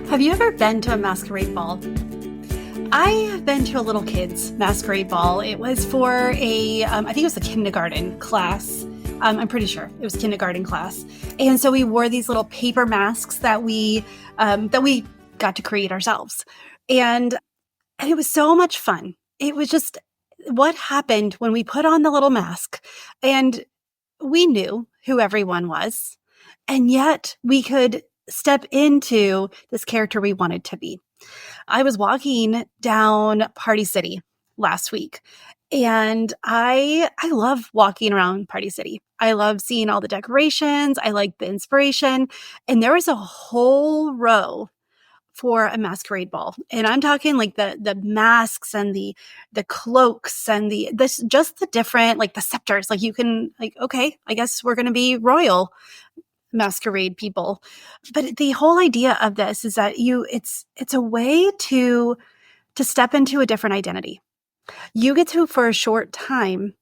Have you ever been to a masquerade ball? I have been to a little kid's masquerade ball. It was for I think it was a kindergarten class. I'm pretty sure it was kindergarten class. And so we wore these little paper masks that we got to create ourselves. And it was so much fun. It was just what happened when we put on the little mask and we knew who everyone was. And yet we could step into this character we wanted to be. I was walking down Party City last week, and I love walking around Party City. I love seeing all the decorations. I like the inspiration. And there was a whole row for a masquerade ball. And I'm talking like the masks and the cloaks and just the different, like the scepters. Like you can okay, I guess we're going to be royal masquerade people. But the whole idea of this is that it's a way to step into a different identity. You get to, for a short time,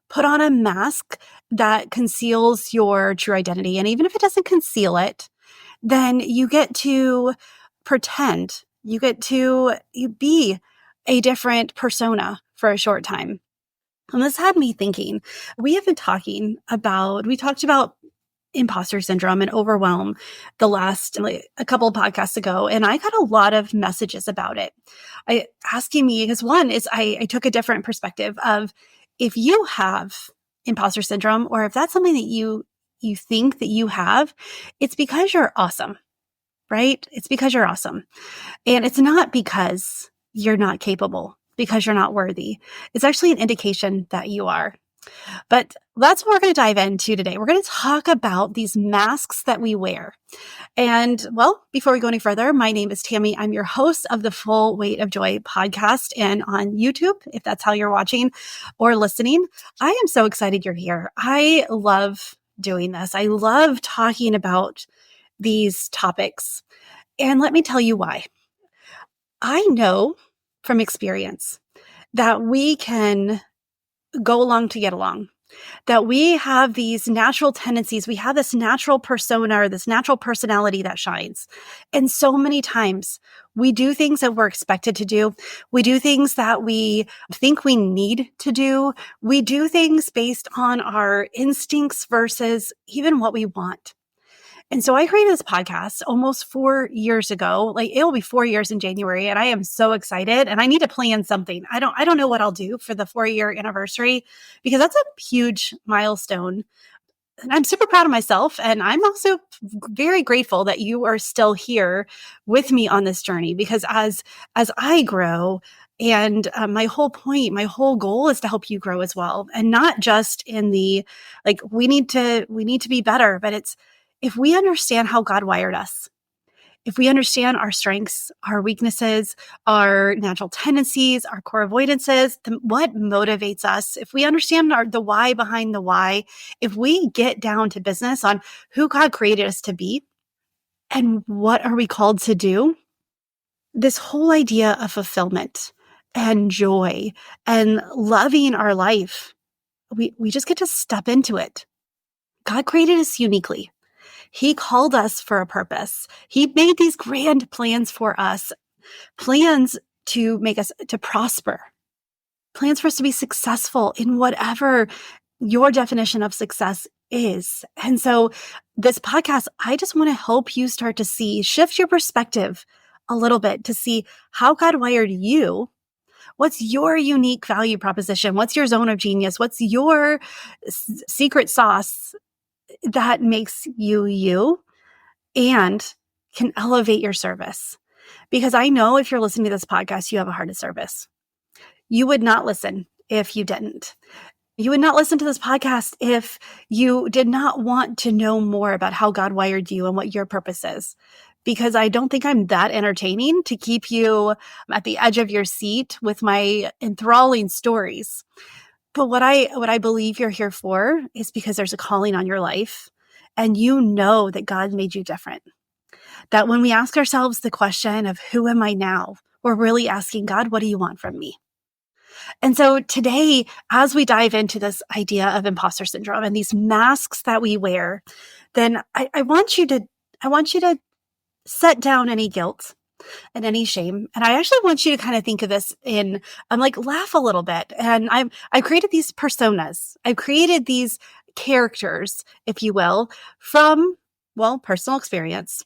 put on a mask that conceals your true identity. And even if it doesn't conceal it, then you get to pretend. You get to be a different persona for a short time. And this had me thinking, we talked about imposter syndrome and overwhelm a couple of podcasts ago. And I got a lot of messages about it. Asking me, because one is I took a different perspective of if you have imposter syndrome, or if that's something that you think that you have, it's because you're awesome, right? It's because you're awesome. And it's not because you're not capable, because you're not worthy. It's actually an indication that you are. But that's what we're going to dive into today. We're going to talk about these masks that we wear. And well, before we go any further, my name is Tammy. I'm your host of the Full Weight of Joy podcast and on YouTube, if that's how you're watching or listening. I am so excited you're here. I love doing this. I love talking about these topics. And let me tell you why. I know from experience that we can go along to get along, that we have these natural tendencies. We have this natural persona or this natural personality that shines. And so many times we do things that we're expected to do. We do things that we think we need to do. We do things based on our instincts versus even what we want. And so I created this podcast almost 4 years ago. Like it'll be 4 years in January, and I am so excited. And I need to plan something. I don't know what I'll do for the 4-year anniversary, because that's a huge milestone. And I'm super proud of myself. And I'm also very grateful that you are still here with me on this journey, because as I grow, and my whole goal is to help you grow as well. And not just in the, we need to be better, but it's, if we understand how God wired us, if we understand our strengths, our weaknesses, our natural tendencies, our core avoidances, what motivates us, if we understand the why behind the why, if we get down to business on who God created us to be and what are we called to do, this whole idea of fulfillment and joy and loving our life, we just get to step into it. God created us uniquely. He called us for a purpose. He made these grand plans for us, plans to make us to prosper, plans for us to be successful in whatever your definition of success is. And so this podcast, I just want to help you start to shift your perspective a little bit to see how God wired you. What's your unique value proposition? What's your zone of genius? What's your secret sauce that makes you you and can elevate your service? Because I know if you're listening to this podcast, you have a heart of service. You would not listen if you didn't. You would not listen to this podcast if you did not want to know more about how God wired you and what your purpose is. Because I don't think I'm that entertaining to keep you at the edge of your seat with my enthralling stories. But what I believe you're here for is because there's a calling on your life, and you know that God made you different. That when we ask ourselves the question of who am I now, we're really asking God, what do you want from me? And so today, as we dive into this idea of imposter syndrome and these masks that we wear, then I want you to set down any guilt. and any shame. And I actually want you to kind of think of this I'm like, laugh a little bit. And I've created these personas. I've created these characters, if you will, from, well, personal experience,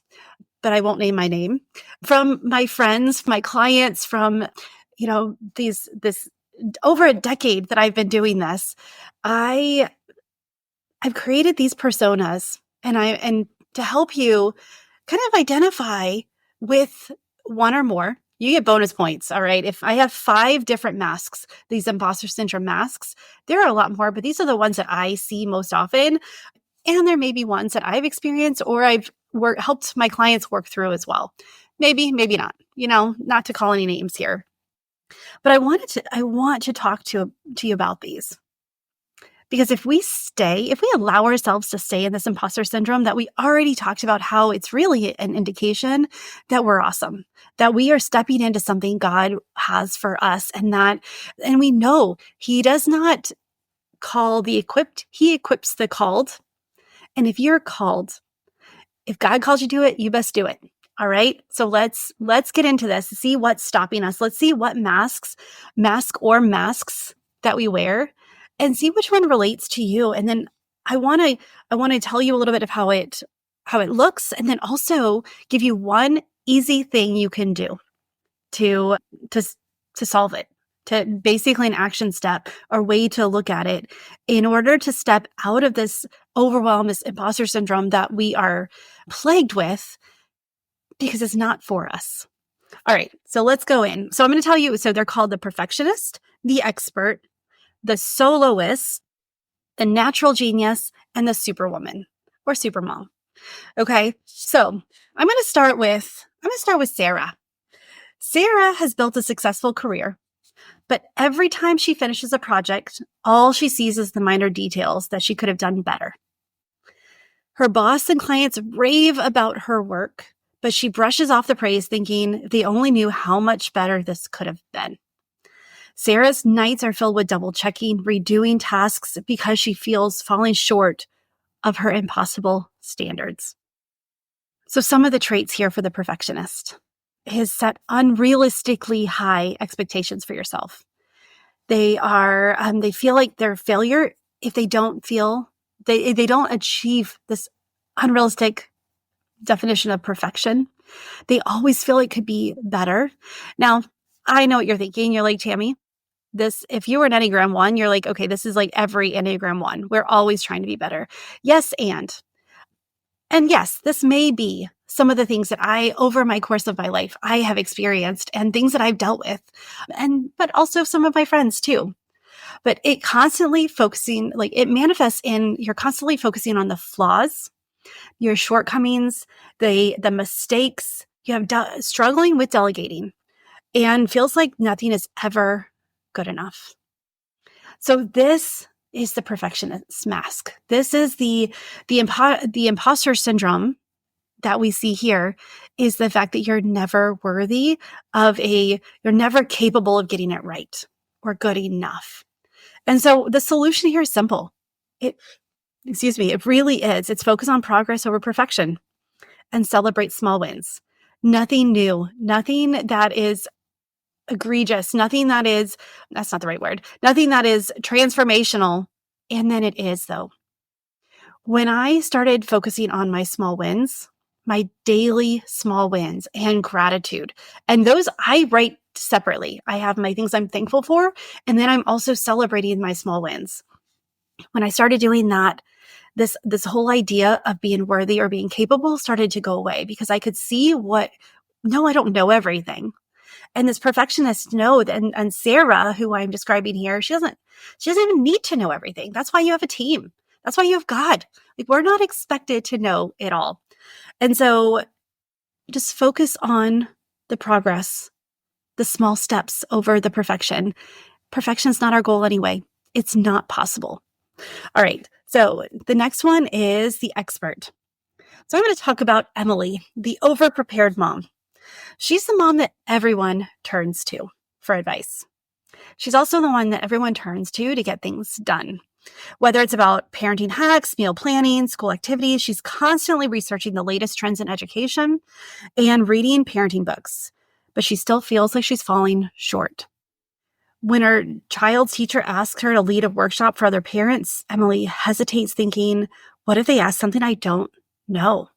but I won't name my name, from my friends, my clients, from, this over a decade that I've been doing this. I've created these personas and to help you kind of identify with one or more. You get bonus points. All right. If I have 5 different masks, these imposter syndrome masks, there are a lot more, but these are the ones that I see most often. And there may be ones that I've experienced or I've helped my clients work through as well. Maybe, maybe not, not to call any names here, but I want to talk to you about these. Because if we allow ourselves to stay in this imposter syndrome that we already talked about, how it's really an indication that we're awesome, that we are stepping into something God has for us, and we know He does not call the equipped, He equips the called. And if you're called, if God calls you to it, you best do it. All right. So let's get into this, see what's stopping us. Let's see what masks that we wear, and see which one relates to you. And then I want to tell you a little bit of how it looks, and then also give you one easy thing you can do to solve it, to basically an action step or way to look at it in order to step out of this overwhelm, this imposter syndrome that we are plagued with, because it's not for us. All right, so let's go in. So I'm going to tell you, so they're called the perfectionist, the expert, the soloist, the natural genius, and the superwoman or supermom. Okay, so I'm going to start with Sarah. Sarah has built a successful career, but every time she finishes a project, all she sees is the minor details that she could have done better. Her boss and clients rave about her work, but she brushes off the praise, thinking they only knew how much better this could have been. Sarah's nights are filled with double checking, redoing tasks because she feels falling short of her impossible standards. So some of the traits here for the perfectionist is set unrealistically high expectations for yourself. They feel like they're a failure if they don't achieve this unrealistic definition of perfection. They always feel it could be better. Now, I know what you're thinking. You're like, Tammy, if you were an Enneagram 1, you're like, okay, this is like every Enneagram 1. We're always trying to be better. Yes, and yes, this may be some of the things that over my course of my life, I have experienced and things that I've dealt with, but also some of my friends too. But it constantly focusing, like it manifests in, you're constantly focusing on the flaws, your shortcomings, the mistakes. You have struggling with delegating and feels like nothing is ever good enough. So this is the perfectionist mask. This is the imposter syndrome that we see here, is the fact that you're never worthy you're never capable of getting it right or good enough. And so the solution here is simple. It really is. It's focus on progress over perfection and celebrate small wins. Nothing new, nothing that is egregious, that's not the right word, nothing that is transformational. And then it is, though. When I started focusing on my small wins, my daily small wins and gratitude, and those I write separately. I have my things I'm thankful for, and then I'm also celebrating my small wins. When I started doing that, this whole idea of being worthy or being capable started to go away, because I could see I don't know everything. And this perfectionist and Sarah, who I'm describing here, she doesn't even need to know everything. That's why you have a team. That's why you have God. Like, we're not expected to know it all. And so just focus on the progress, the small steps over the perfection. Perfection is not our goal anyway. It's not possible. All right. So the next one is the expert. So I'm going to talk about Emily, the overprepared mom. She's the mom that everyone turns to for advice. She's also the one that everyone turns to get things done. Whether it's about parenting hacks, meal planning, school activities, she's constantly researching the latest trends in education and reading parenting books. But she still feels like she's falling short. When her child's teacher asks her to lead a workshop for other parents, Emily hesitates, thinking, what if they ask something I don't know?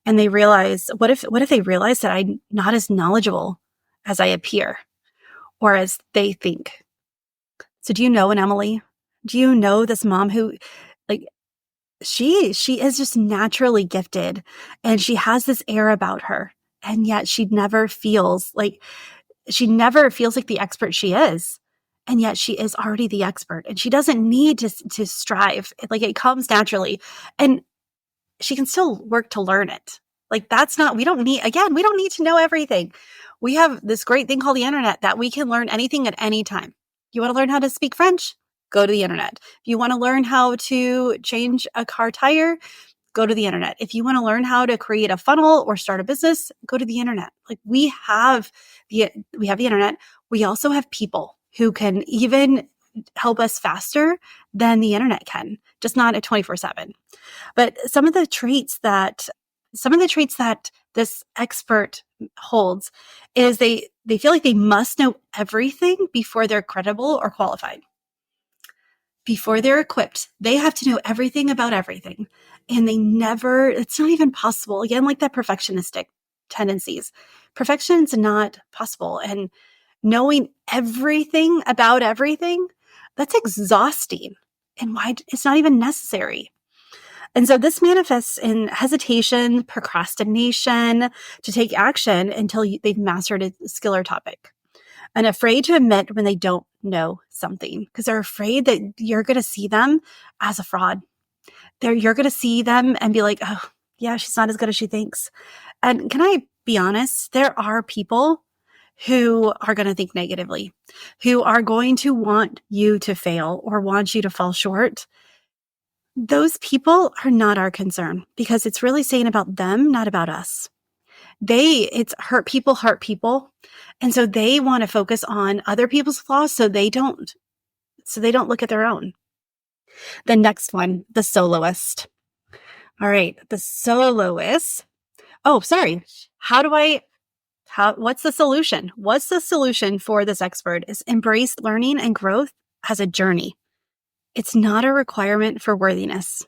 And they realize, what if they realize that I'm not as knowledgeable as I appear or as they think? So do you know an Emily? Do you know this mom who, like, she is just naturally gifted and she has this air about her, and yet she never feels like the expert she is. And yet she is already the expert, and she doesn't need to strive. Like, it comes naturally, and she can still work to learn it. Like, we don't need to know everything. We have this great thing called the internet that we can learn anything at any time. You want to learn how to speak French? Go to the internet. If you want to learn how to change a car tire, go to the internet. If you want to learn how to create a funnel or start a business, go to the internet. Like, we have the internet. We also have people who can even help us faster than the internet can, just not at 24/7. But some of the traits that this expert holds is they feel like they must know everything before they're credible or qualified. Before they're equipped, they have to know everything about everything. And it's not even possible. Again, like that perfectionistic tendencies. Perfection's not possible. And knowing everything about everything, that's exhausting. And why it's not even necessary. And so this manifests in hesitation, procrastination to take action until they've mastered a skill or topic, and afraid to admit when they don't know something because they're afraid that you're going to see them as a fraud. You're going to see them and be like, oh, yeah, she's not as good as she thinks. And can I be honest? There are people who are going to think negatively, who are going to want you to fail or want you to fall short. Those people are not our concern because it's really saying about them, not about us. It's hurt people. And so they want to focus on other people's flaws so they don't look at their own. The next one, the soloist. All right, the soloist. Oh, sorry. What's the solution? What's the solution for this expert is embrace learning and growth as a journey. It's not a requirement for worthiness.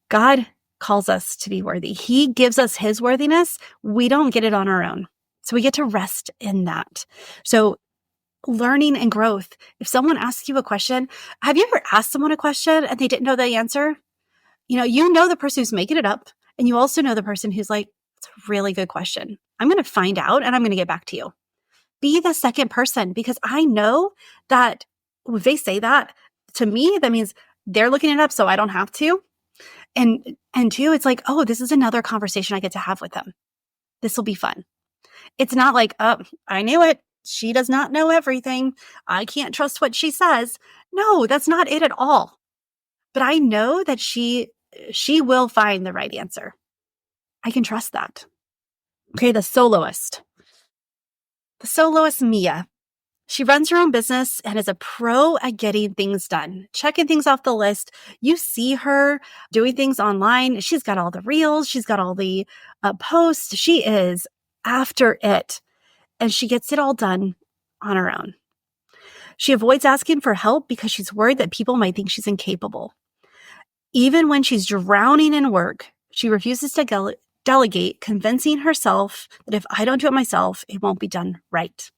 God calls us to be worthy. He gives us his worthiness. We don't get it on our own. So we get to rest in that. So learning and growth. If someone asks you a question, have you ever asked someone a question and they didn't know the answer? You know the person who's making it up, and you also know the person who's like, it's a really good question. I'm going to find out and I'm going to get back to you. Be the second person, because I know that if they say that to me, that means they're looking it up so I don't have to. And two, it's like, oh, this is another conversation I get to have with them. This will be fun. It's not like, oh, I knew it. She does not know everything. I can't trust what she says. No, that's not it at all. But I know that she will find the right answer. I can trust that. Okay, the soloist. The soloist, Mia. She runs her own business and is a pro at getting things done, checking things off the list. You see her doing things online. She's got all the reels. She's got all the posts. She is after it, and she gets it all done on her own. She avoids asking for help because she's worried that people might think she's incapable. Even when she's drowning in work, she refuses to delegate, convincing herself that if I don't do it myself, it won't be done right.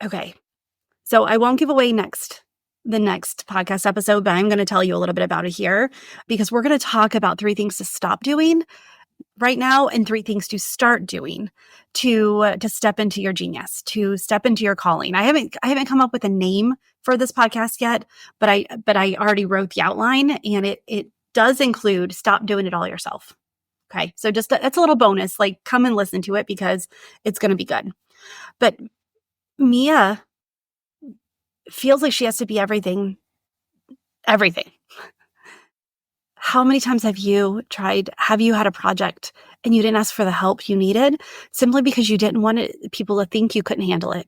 Okay, so I won't give away the next podcast episode, but I'm going to tell you a little bit about it here because we're going to talk about 3 things to stop doing right now and 3 things to start doing to step into your genius, to step into your calling. I haven't come up with a name for this podcast yet, but I already wrote the outline, and it does include stop doing it all yourself. Okay, so just that's a little bonus. Like, come and listen to it because it's going to be good. But Mia feels like she has to be everything. How many times have you had a project and you didn't ask for the help you needed simply because you didn't want people to think you couldn't handle it?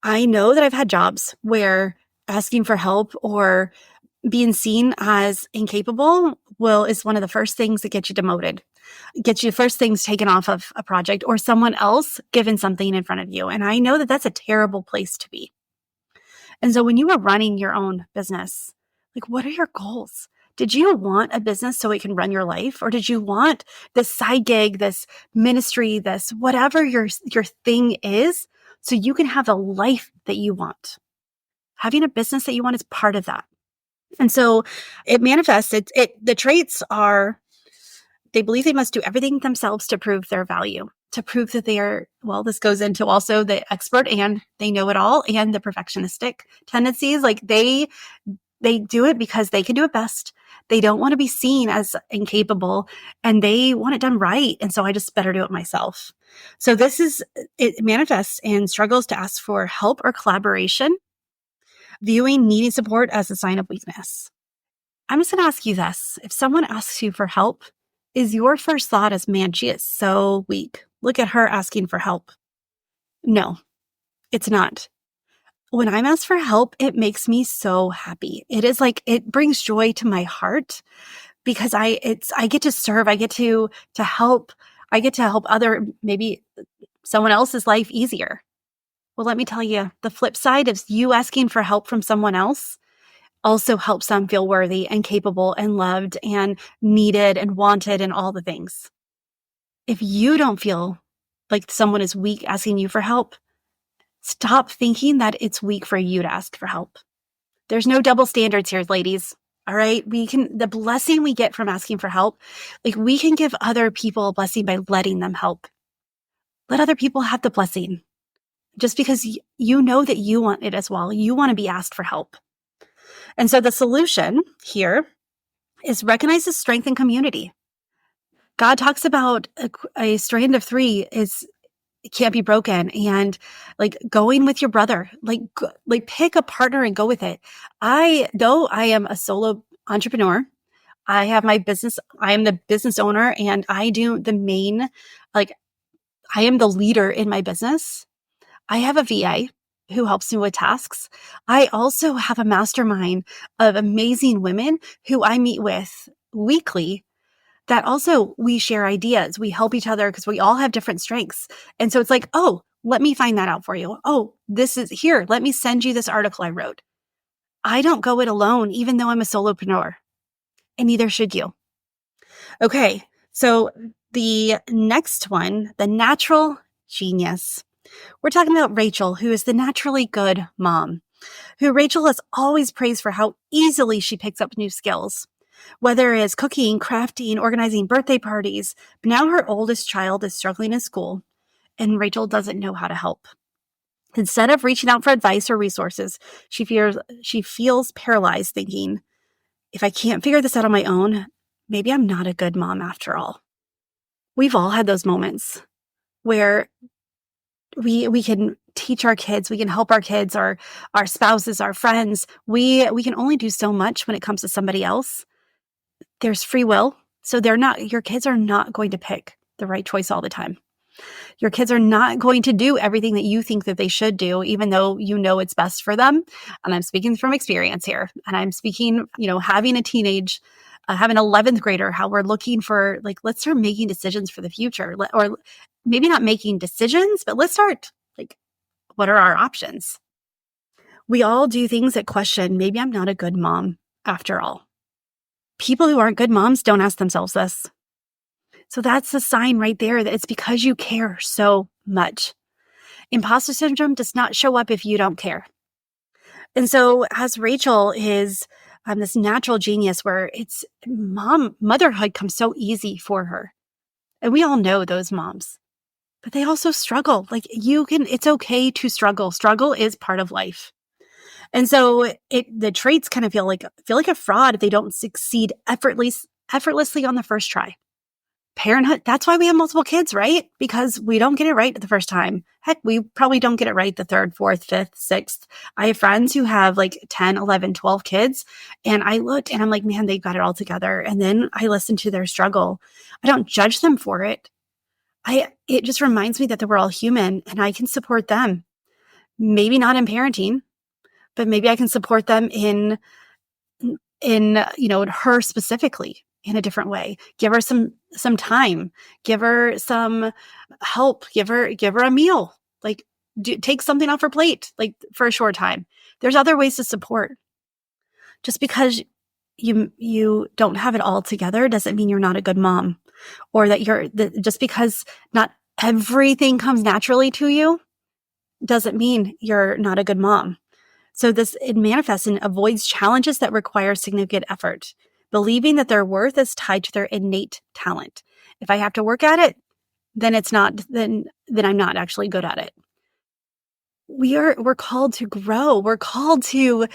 I know that I've had jobs where asking for help or Being seen as incapable is one of the first things that gets you demoted, gets you first things taken off of a project or someone else given something in front of you. And I know that that's a terrible place to be. And so when you are running your own business, like, what are your goals? Did you want a business so it can run your life? Or did you want this side gig, this ministry, this whatever your thing is, so you can have the life that you want? Having a business that you want is part of that. And so it manifests, the traits are, they believe they must do everything themselves to prove their value, to prove that they are, well, this goes into also the expert and they know it all and the perfectionistic tendencies. Like they do it because they can do it best. They don't want to be seen as incapable and they want it done right. And so I just better do it myself. So it manifests in struggles to ask for help or collaboration, viewing needing support as a sign of weakness. I'm just going to ask you this. If someone asks you for help, is your first thought as, man, she is so weak. Look at her asking for help. No, it's not. When I'm asked for help, it makes me so happy. It is like, it brings joy to my heart because I get to serve. I get to help. I get to help maybe someone else's life easier. Well, let me tell you, the flip side is you asking for help from someone else also helps them feel worthy and capable and loved and needed and wanted and all the things. If you don't feel like someone is weak asking you for help, stop thinking that it's weak for you to ask for help. There's no double standards here, ladies. All right. The blessing we get from asking for help, like we can give other people a blessing by letting them help. Let other people have the blessing just because you know that you want it as well. You want to be asked for help. And so the solution here is recognize the strength in community. God talks about a strand of three it can't be broken, and like going with your brother, like pick a partner and go with it. Though I am a solo entrepreneur, I have my business. I am the business owner, and I do the main, like I am the leader in my business. I have a VA who helps me with tasks. I also have a mastermind of amazing women who I meet with weekly that also we share ideas. We help each other because we all have different strengths. And so it's like, oh, let me find that out for you. Oh, this is here. Let me send you this article I wrote. I don't go it alone, even though I'm a solopreneur, and neither should you. Okay. So the next one, the natural genius. We're talking about Rachel, who is the naturally good mom, who Rachel has always praised for how easily she picks up new skills, whether it's cooking, crafting, organizing birthday parties. But now her oldest child is struggling in school, and Rachel doesn't know how to help. Instead of reaching out for advice or resources, she feels paralyzed, thinking, if I can't figure this out on my own, maybe I'm not a good mom after all. We've all had those moments where we can teach our kids, we can help our kids, our spouses, our friends. We can only do so much when it comes to somebody else. There's free will. So your kids are not going to pick the right choice all the time. Your kids are not going to do everything that you think that they should do, even though you know it's best for them. And I'm speaking from experience here. And I'm speaking, having a teenage, having an 11th grader, how we're looking for, like, let's start making decisions for the future. Or maybe not making decisions, but let's start, like, what are our options? We all do things that question, maybe I'm not a good mom after all. People who aren't good moms don't ask themselves this. So that's a sign right there that it's because you care so much. Imposter syndrome does not show up if you don't care. And so as Rachel is this natural genius where it's motherhood comes so easy for her. And we all know those moms, but they also struggle. Like it's okay to struggle. Struggle is part of life. And so the traits kind of feel like a fraud if they don't succeed effortlessly on the first try. Parenthood, that's why we have multiple kids, right? Because we don't get it right the first time. Heck, we probably don't get it right the third, fourth, fifth, sixth. I have friends who have like 10, 11, 12 kids. And I look and I'm like, man, they've got it all together. And then I listen to their struggle. I don't judge them for it. It just reminds me that we're all human and I can support them. Maybe not in parenting, but maybe I can support them in in, her specifically in a different way. Give her some time, give her some help, give her a meal, like take something off her plate, like for a short time. There's other ways to support. Just because you don't have it all together doesn't mean you're not a good mom, or just because not everything comes naturally to you doesn't mean you're not a good mom. So it manifests and avoids challenges that require significant effort, believing that their worth is tied to their innate talent. If I have to work at it, then I'm not actually good at it. We're called to grow. We're called to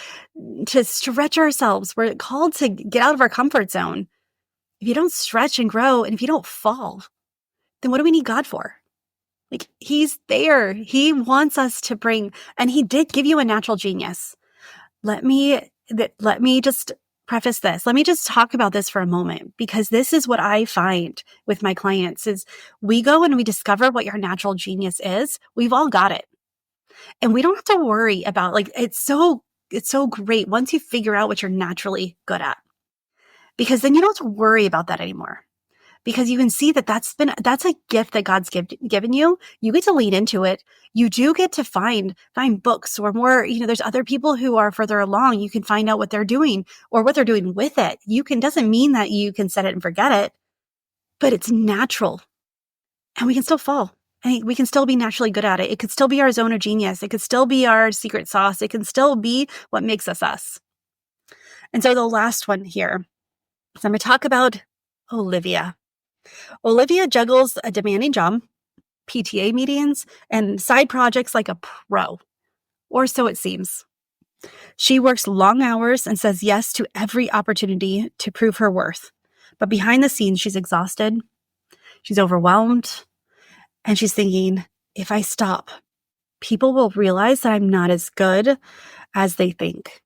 stretch ourselves. We're called to get out of our comfort zone. If you don't stretch and grow, and if you don't fall, then what do we need God for? Like, He's there. He wants us to bring, and He did give you a natural genius. Let me just preface this. Let me just talk about this for a moment, because this is what I find with my clients is we go and we discover what your natural genius is. We've all got it. And we don't have to worry about, like, it's so great once you figure out what you're naturally good at, because then you don't have to worry about that anymore, because you can see that that's a gift that God's given you. You get to lean into it. You do get to find books or more, there's other people who are further along. You can find out what they're doing or what they're doing with it. Doesn't mean that you can set it and forget it, but it's natural, and we can still fall. And we can still be naturally good at it. It could still be our zone of genius. It could still be our secret sauce. It can still be what makes us us. And so the last one here is I'm going to talk about Olivia. Olivia juggles a demanding job, PTA meetings, and side projects like a pro, or so it seems. She works long hours and says yes to every opportunity to prove her worth. But behind the scenes, she's exhausted, she's overwhelmed, and she's thinking, if I stop, people will realize that I'm not as good as they think.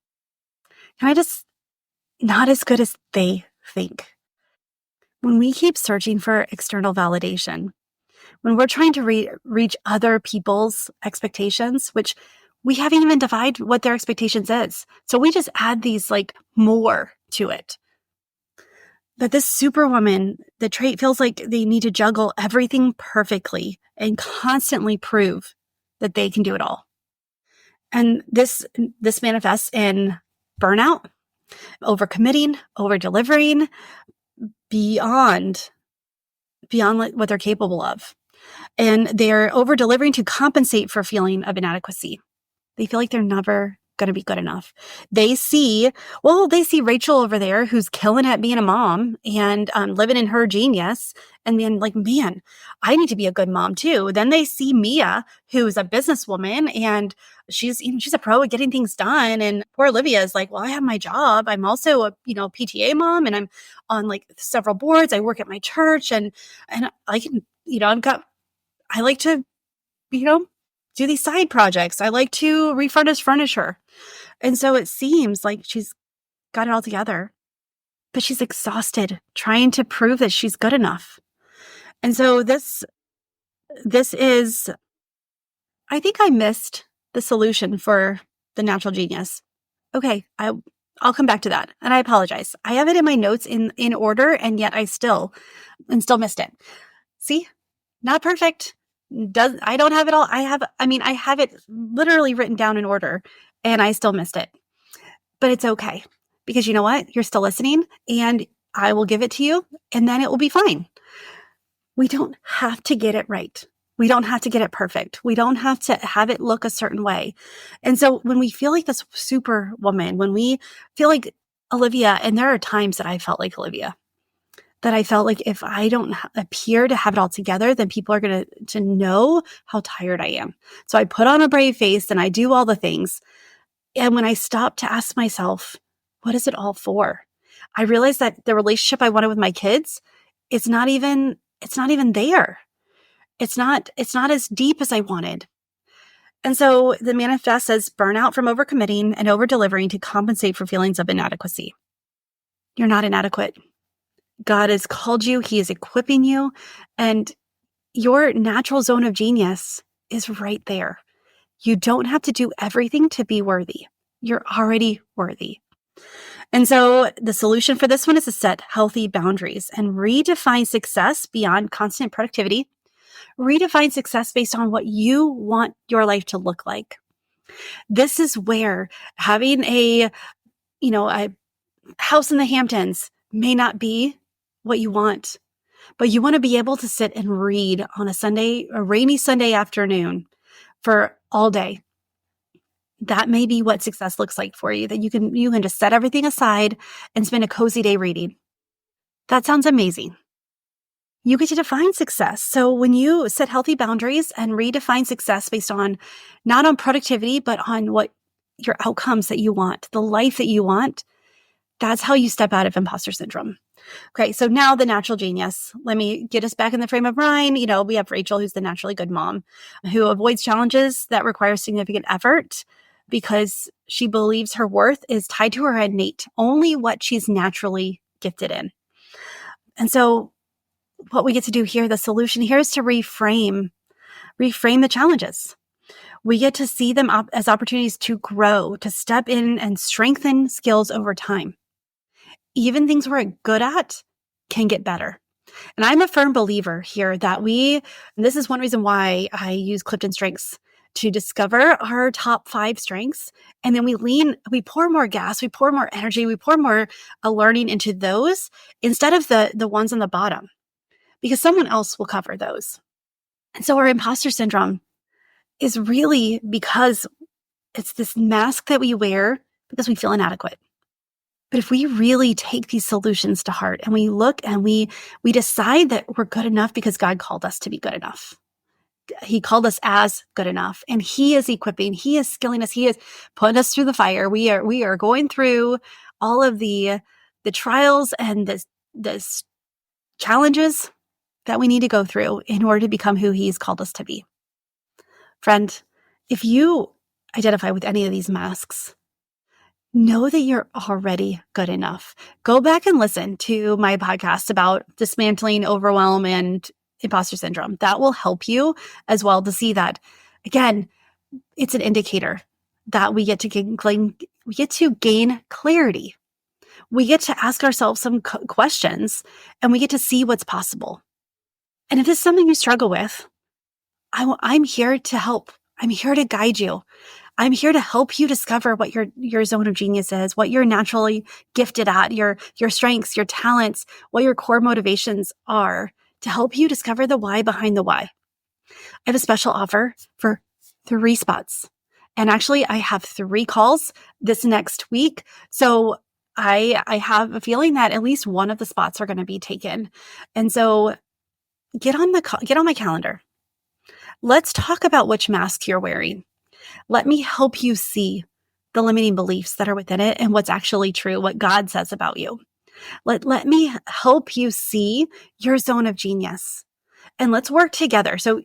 Not as good as they think. When we keep searching for external validation, when we're trying to reach other people's expectations, which we haven't even defined what their expectations is. So we just add these like more to it. That this superwoman, the trait feels like they need to juggle everything perfectly and constantly prove that they can do it all. And this manifests in burnout, overcommitting, over-delivering, beyond what they're capable of. And they're over-delivering to compensate for a feeling of inadequacy. They feel like they're never going to be good enough. They see Rachel over there who's killing at being a mom and living in her genius, and then like, man, I need to be a good mom too. Then they see Mia, who's a businesswoman, and she's a pro at getting things done. And poor Olivia is like, well, I have my job. I'm also a PTA mom, and I'm on like several boards. I work at my church, and I can I like to do these side projects. I like to refurnish furniture. And so it seems like she's got it all together, but she's exhausted trying to prove that she's good enough. And so this is, I think I missed the solution for the natural genius. Okay, I'll come back to that. And I apologize. I have it in my notes in order, and yet I still missed it. See? Not perfect. I don't have it all. I have it literally written down in order, and I still missed it. But it's okay, because you know what? You're still listening, and I will give it to you, and then it will be fine. We don't have to get it right. We don't have to get it perfect. We don't have to have it look a certain way. And so when we feel like this superwoman, when we feel like Olivia, and there are times that I felt like Olivia, that I felt like if I don't appear to have it all together, then people are going to know how tired I am. So I put on a brave face and I do all the things. And when I stop to ask myself, what is it all for? I realized that the relationship I wanted with my kids, it's not even there. It's not as deep as I wanted. And so the manifest says burnout from overcommitting and over-delivering to compensate for feelings of inadequacy. You're not inadequate. God has called you. He is equipping you. And your natural zone of genius is right there. You don't have to do everything to be worthy. You're already worthy. And so the solution for this one is to set healthy boundaries and redefine success beyond constant productivity. Redefine success based on what you want your life to look like. This is where having a house in the Hamptons may not be what you want, but you want to be able to sit and read on a rainy Sunday afternoon for all day. That may be what success looks like for you, that you can just set everything aside and spend a cozy day reading. That sounds amazing. You get to define success. So when you set healthy boundaries and redefine success based on not on productivity, but on what your outcomes that you want, the life that you want, that's how you step out of imposter syndrome. Okay, so now the natural genius. Let me get us back in the frame of mind. We have Rachel, who's the naturally good mom, who avoids challenges that require significant effort because she believes her worth is tied to her innate, only what she's naturally gifted in. And so what we get to do here, the solution here is to reframe the challenges. We get to see them as opportunities to grow, to step in and strengthen skills over time. Even things we're good at can get better. And I'm a firm believer here that and this is one reason why I use Clifton Strengths to discover our top 5 strengths. And then we pour more gas, we pour more energy, we pour more learning into those instead of the ones on the bottom, because someone else will cover those. And so our imposter syndrome is really because it's this mask that we wear because we feel inadequate. But if we really take these solutions to heart and we look and we decide that we're good enough because God called us to be good enough. He called us as good enough, and He is equipping, He is skilling us, He is putting us through the fire. We are going through all of the trials and the challenges that we need to go through in order to become who He's called us to be. Friend, if you identify with any of these masks, know that you're already good enough. Go back and listen to my podcast about dismantling overwhelm and imposter syndrome. That will help you as well to see that, again, it's an indicator that we get to gain clarity. We get to ask ourselves some questions, and we get to see what's possible. And if this is something you struggle with, I'm here to help. I'm here to guide you. I'm here to help you discover what your zone of genius is, what you're naturally gifted at, your strengths, your talents, what your core motivations are, to help you discover the why behind the why. I have a special offer for 3 spots. And actually, I have 3 calls this next week. So I have a feeling that at least one of the spots are going to be taken. And so get on my calendar. Let's talk about which mask you're wearing. Let me help you see the limiting beliefs that are within it and what's actually true, what God says about you. Let me help you see your zone of genius, and let's work together. So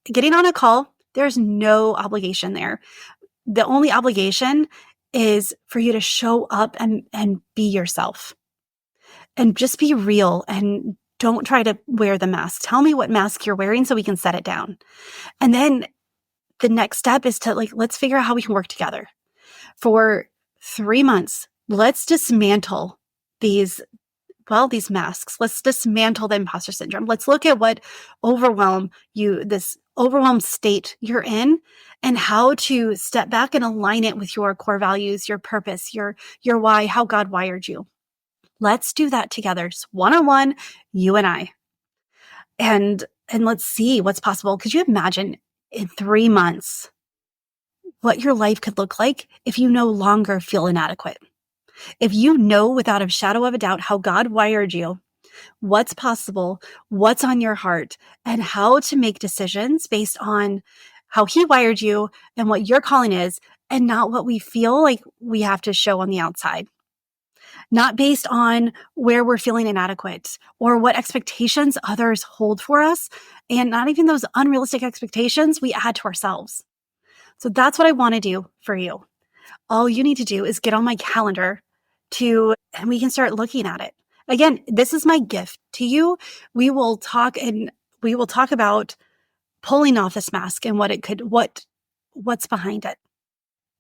getting on a call, there's no obligation there. The only obligation is for you to show up and be yourself and just be real, and don't try to wear the mask. Tell me what mask you're wearing so we can set it down. And then the next step is to let's figure out how we can work together. For 3 months, let's dismantle these masks. Let's dismantle the imposter syndrome. Let's look at what this overwhelmed state you're in, and how to step back and align it with your core values, your purpose, your why, how God wired you. Let's do that together, just one-on-one, you and I. And let's see what's possible. Could you imagine in 3 months what your life could look like if you no longer feel inadequate? If you know without a shadow of a doubt how God wired you, what's possible, what's on your heart, and how to make decisions based on how He wired you and what your calling is, and not what we feel like we have to show on the outside. Not based on where we're feeling inadequate or what expectations others hold for us, and not even those unrealistic expectations we add to ourselves. So that's what I want to do for you. All you need to do is get on my calendar and we can start looking at it. Again, this is my gift to you. We will talk about pulling off this mask and what's behind it.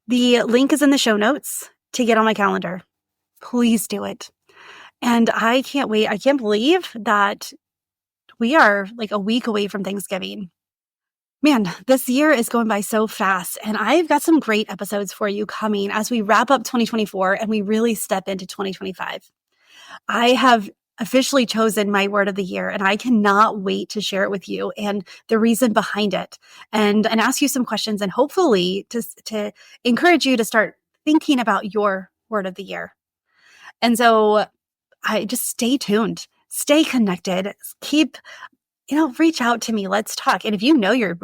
The link is in the show notes to get on my calendar. please do it. And I can't wait. I can't believe that we are like a week away from Thanksgiving. Man, this year is going by so fast, and I've got some great episodes for you coming as we wrap up 2024 and we really step into 2025. I have officially chosen my word of the year, and I cannot wait to share it with you and the reason behind it, and ask you some questions, and hopefully to encourage you to start thinking about your word of the year. And so I just stay tuned, stay connected, reach out to me. Let's talk. And if you know your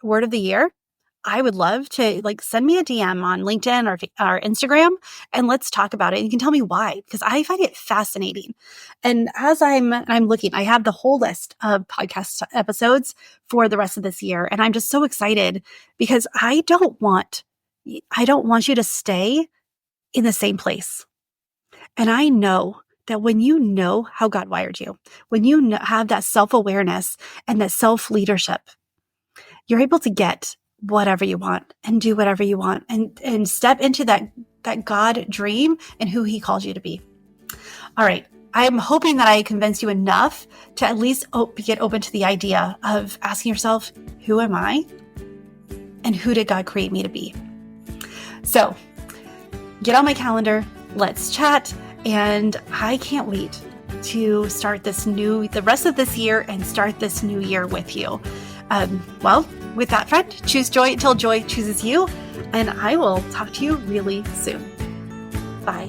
word of the year, I would love to send me a DM on LinkedIn or Instagram, and let's talk about it. And you can tell me why, because I find it fascinating. And as I'm looking, I have the whole list of podcast episodes for the rest of this year. And I'm just so excited because I don't want you to stay in the same place. And I know that when you know how God wired you, when you have that self-awareness and that self-leadership, you're able to get whatever you want and do whatever you want and step into that God dream and who He calls you to be. All right. I'm hoping that I convinced you enough to at least get open to the idea of asking yourself, who am I? And who did God create me to be? So get on my calendar. Let's chat. And I can't wait to start the rest of this year and start this new year with you. With that, friend, choose joy until joy chooses you. And I will talk to you really soon. Bye.